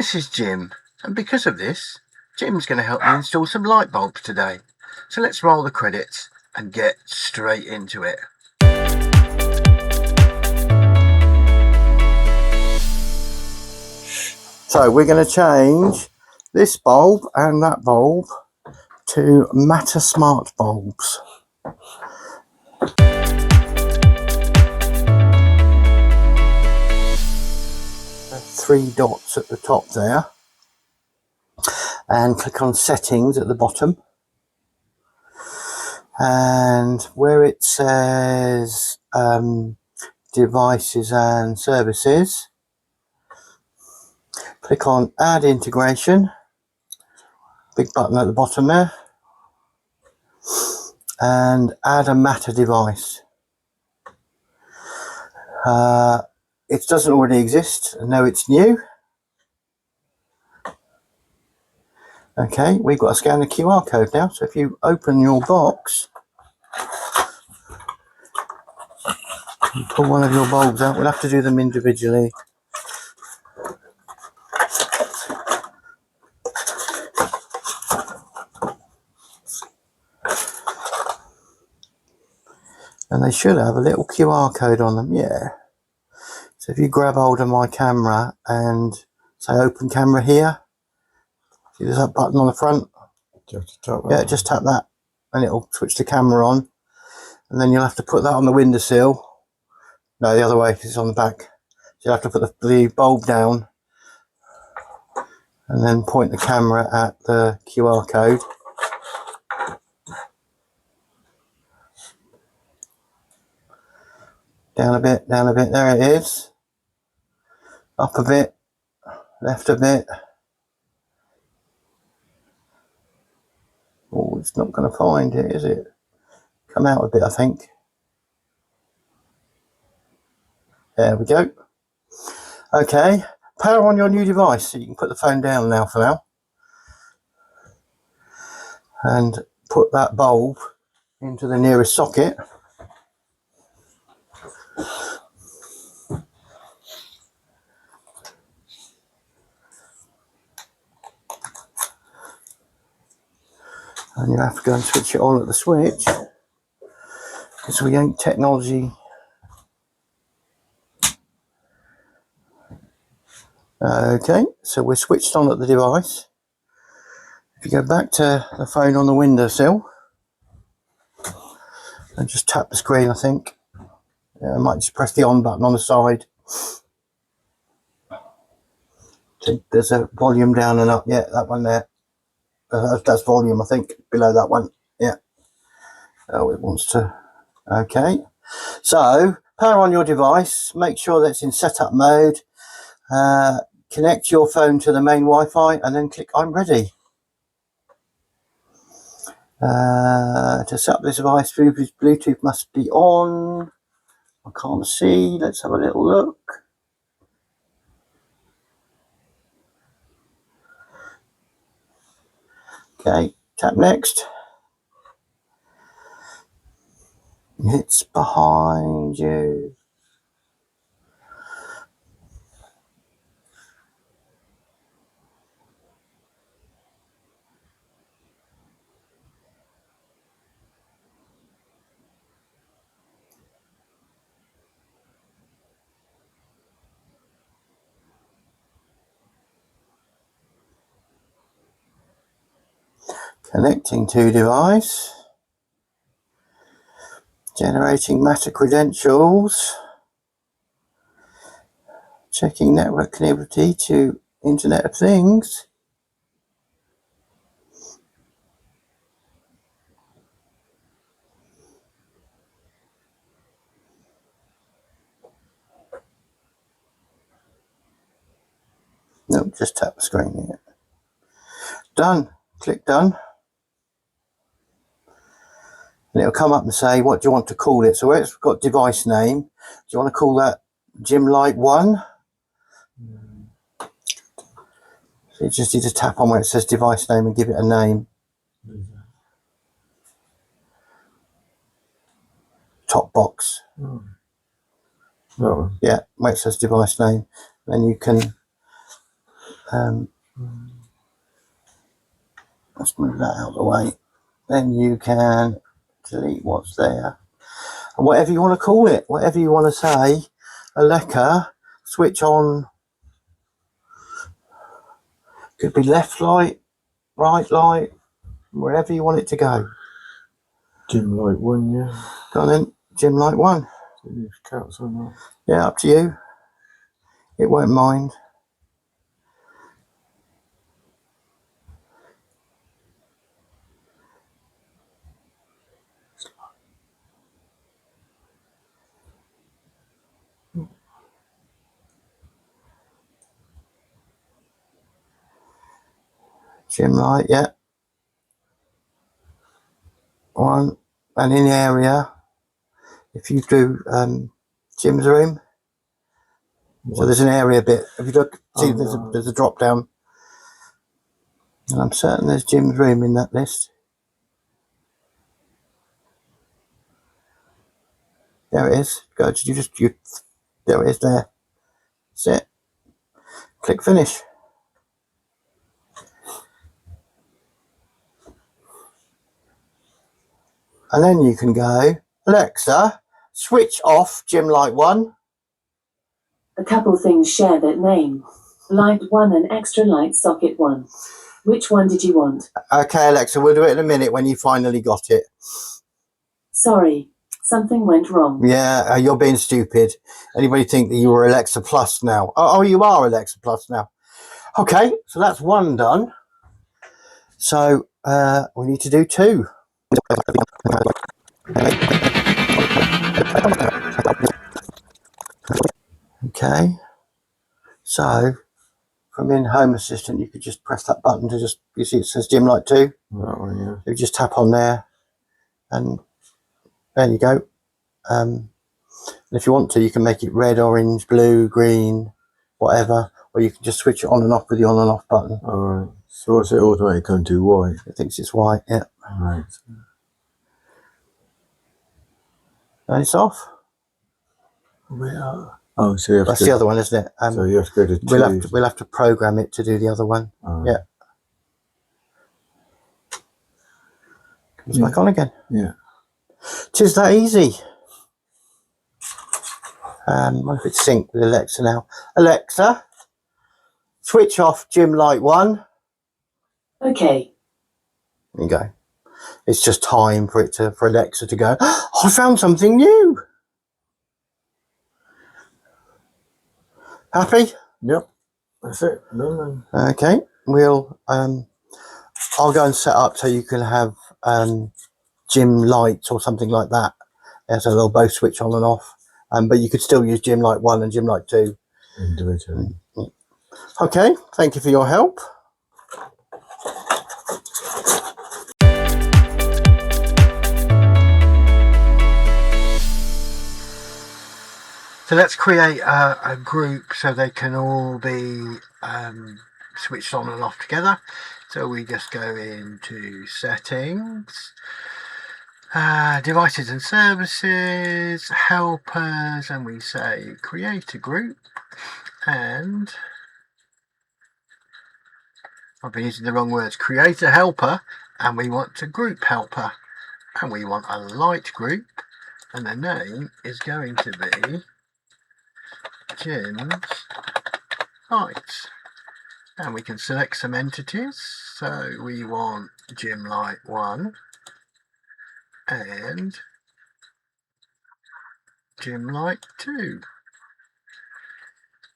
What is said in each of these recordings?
This is Jim, and because of this, Jim's going to help me install some light bulbs today. So let's roll the credits and get straight into it. So we're going to change this bulb and that bulb to Matter Smart bulbs. Three dots at the top there, and click on Settings at the bottom, and where it says Devices and Services, click on Add Integration, big button at the bottom there, and add a Matter device. It doesn't already exist, no, it's new. Okay, we've got to scan the QR code now, so if you open your box, you pull one of your bulbs out. We'll have to do them individually. And they should have a little QR code on them, yeah. So if you grab hold of my camera and say open camera here, see there's that button on the front? Just tap that. Yeah, just tap that and it'll switch the camera on. And then you'll have to put that on the windowsill. No, the other way, because it's on the back. So you'll have to put the bulb down and then point the camera at the QR code. Down a bit, there it is. Up a bit, left a bit. Oh, it's not going to find it, is it? Come out a bit, I think. There we go. Okay, power on your new device, so you can put the phone down now for now. And put that bulb into the nearest socket. And you have to go and switch it on at the switch, because we ain't technology. Okay, so we're switched on at the device. If you go back to the phone on the windowsill and just tap the screen, I think. Yeah, I might just press the on button on the side. So there's a volume down and up. Yeah, that one there. That's volume, I think, below that one. Yeah. Oh, it wants to. Okay. So, power on your device. Make sure that's in setup mode. Connect your phone to the main Wi-Fi and then click I'm ready. To set up this device, Bluetooth must be on. I can't see. Let's have a little look. Okay, tap next. It's behind you. Connecting to device. Generating Matter credentials. Checking network connectivity to Internet of Things. Nope, just tap the screen here. Done. Click done. And it'll come up and say, what do you want to call it? So where it's got device name, do you want to call that Jim Light 1? So you just need to tap on where it says device name and give it a name. Top box. Oh. Yeah, where it says device name. Then you can Let's move that out of the way. Then you can delete what's there. And whatever you want to call it, whatever you want to say, Alexa, switch on. Could be left light, right light, wherever you want it to go. Dim light 1, yeah. Go on then, dim light 1. Cats on that. Yeah, up to you. It won't mind. Dim light, yeah. 1. And in the area, if you do Jim's room, so there's an area bit. If you look, see, there's a drop down. And I'm certain there's Jim's room in that list. There it is. Go to there it is there. That's it. Click finish. And then you can go, Alexa, switch off Gym Light 1. A couple things share that name. Light 1 and extra light socket 1. Which one did you want? Okay, Alexa, we'll do it in a minute when you finally got it. Sorry, something went wrong. Yeah, you're being stupid. Anybody think that you were Alexa Plus now? Oh, you are Alexa Plus now. Okay, so that's 1 done. So we need to do 2. Okay, so from in Home Assistant, you could just press that button to you see it says Dim Light 2. That one, yeah. You just tap on there, and there you go. And if you want to, you can make it red, orange, blue, green, whatever, or you can just switch it on and off with the on and off button. All right. So what's it automatically come to? White? It thinks it's white, yeah. All right. And it's off. Oh, so you have That's to, the other one, isn't it? so you have to go to we'll have to program it to do the other one. Yeah. Comes back on again. Yeah. Tis that easy. What if it's synced with Alexa now? Alexa, switch off Gym Light 1. Okay. There you go. It's just time for Alexa to go, oh, I found something new. Happy? Yep. That's it. Done. Okay. I'll go and set up so you can have gym lights or something like that. Yeah, so they'll both switch on and off. But you could still use Gym Light 1 and Gym Light 2. Individually. Okay. Thank you for your help. So let's create a group so they can all be switched on and off together. So we just go into settings, devices and services, helpers, and we say create a group. And I've been using the wrong words. Create a helper, and we want a group helper, and we want a light group, and the name is going to be Jim's Lights, and we can select some entities. So we want Gym Light 1 and Gym Light 2,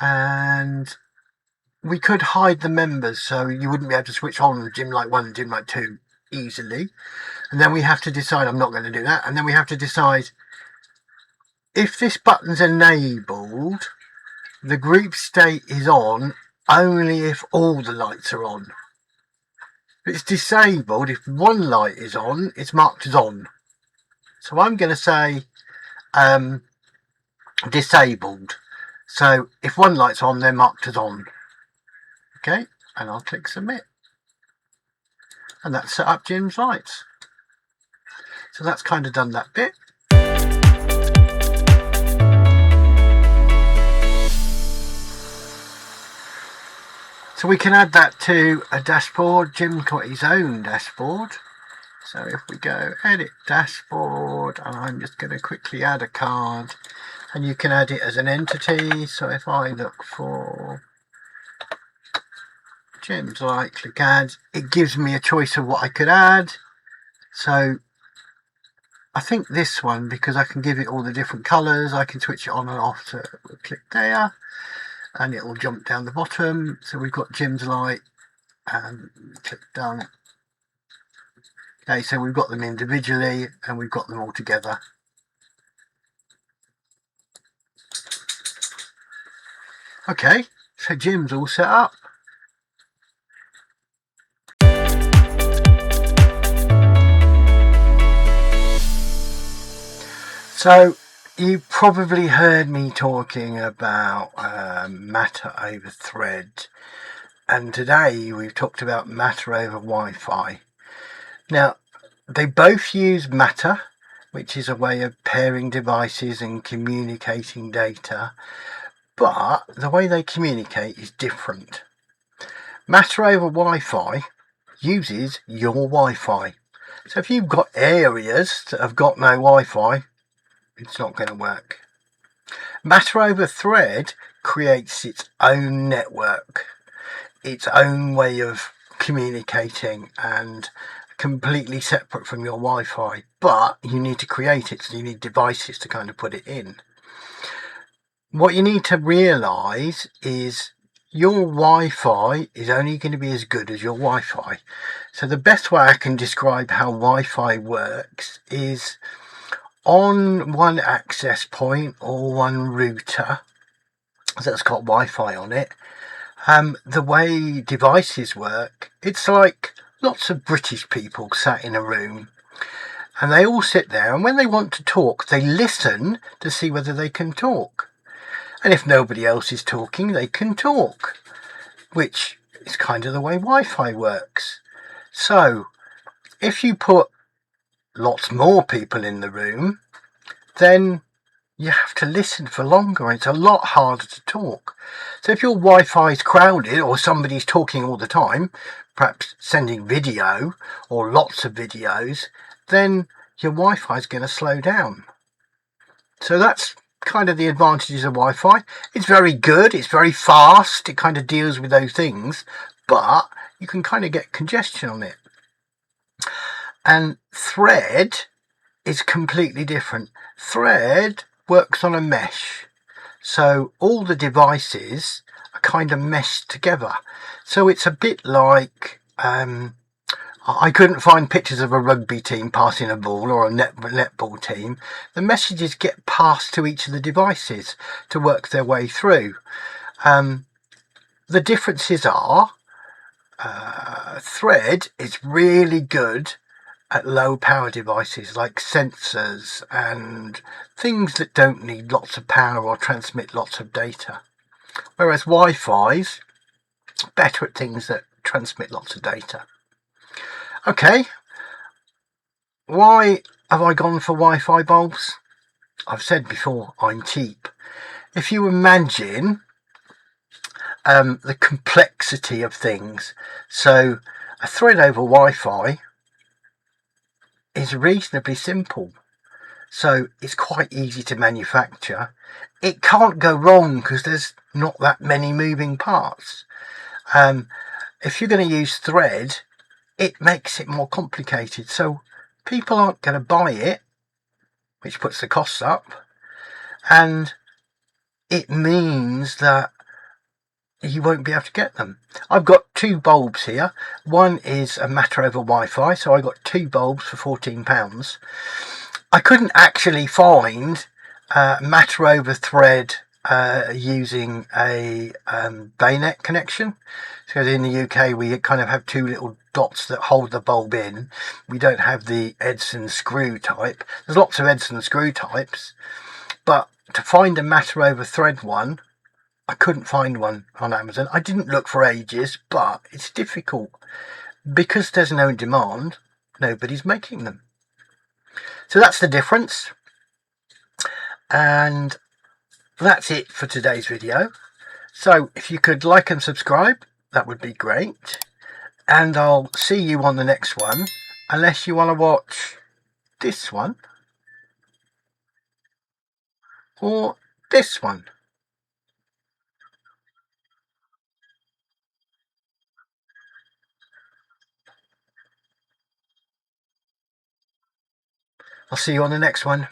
and we could hide the members so you wouldn't be able to switch on Gym Light 1 and Gym Light 2 easily. And then we have to decide, I'm not going to do that, and then we have to decide if this button's enabled, the group state is on only if all the lights are on. If it's disabled, if one light is on, it's marked as on. So I'm going to say disabled. So if one light's on, they're marked as on. Okay, and I'll click submit. And that's set up Jim's Lights. So that's kind of done that bit. So we can add that to a dashboard. Jim's got his own dashboard. So if we go edit dashboard, and I'm just going to quickly add a card, and you can add it as an entity. So if I look for Jim's light, click add, it gives me a choice of what I could add. So I think this one, because I can give it all the different colors, I can switch it on and off. So we'll click there and it will jump down the bottom. So we've got Jim's light and click done. Okay, so we've got them individually and we've got them all together. Okay, so Jim's all set up. So you probably heard me talking about matter over thread, and today we've talked about matter over Wi-Fi. Now, they both use matter, which is a way of pairing devices and communicating data, but the way they communicate is different. Matter over Wi-Fi uses your Wi-Fi. So if you've got areas that have got no Wi-Fi, it's not going to work. Matter over thread creates its own network, its own way of communicating, and completely separate from your Wi-Fi, but you need to create it, so you need devices to kind of put it in. What you need to realize is your Wi-Fi is only going to be as good as your Wi-Fi. So the best way I can describe how Wi-Fi works is on one access point or one router that's got Wi-Fi on it. The way devices work, it's like lots of British people sat in a room and they all sit there, and when they want to talk, they listen to see whether they can talk. And if nobody else is talking, they can talk, which is kind of the way Wi-Fi works. So if you put lots more people in the room, then you have to listen for longer, and it's a lot harder to talk. So if your Wi-Fi is crowded or somebody's talking all the time, perhaps sending video or lots of videos, then your Wi-Fi is going to slow down. So that's kind of the advantages of Wi-Fi. It's very good, it's very fast, it kind of deals with those things, but you can kind of get congestion on it. And thread is completely different. Thread works on a mesh, so all the devices are kind of meshed together. So it's a bit like I couldn't find pictures of a rugby team passing a ball or a netball team. The messages get passed to each of the devices to work their way through. The differences are thread is really good at low power devices like sensors and things that don't need lots of power or transmit lots of data, whereas Wi-Fi's better at things that transmit lots of data. Okay, why have I gone for Wi-Fi bulbs? I've said before, I'm cheap. If you imagine the complexity of things, so a thread over Wi-Fi is reasonably simple, so it's quite easy to manufacture. It can't go wrong because there's not that many moving parts. If you're going to use thread, it makes it more complicated, so people aren't going to buy it, which puts the costs up, and it means that you won't be able to get them. I've got two bulbs here. One is a matter over Wi-Fi, so I got two bulbs for £14. I couldn't actually find matter over thread using a Bayonet connection. So in the UK we kind of have two little dots that hold the bulb in. We don't have the Edson screw type. There's lots of Edson screw types, but to find a matter over thread one, I couldn't find one on Amazon. I didn't look for ages, but it's difficult. Because there's no demand, nobody's making them. So that's the difference. And that's it for today's video. So if you could like and subscribe, that would be great. And I'll see you on the next one, unless you want to watch this one or this one. I'll see you on the next one.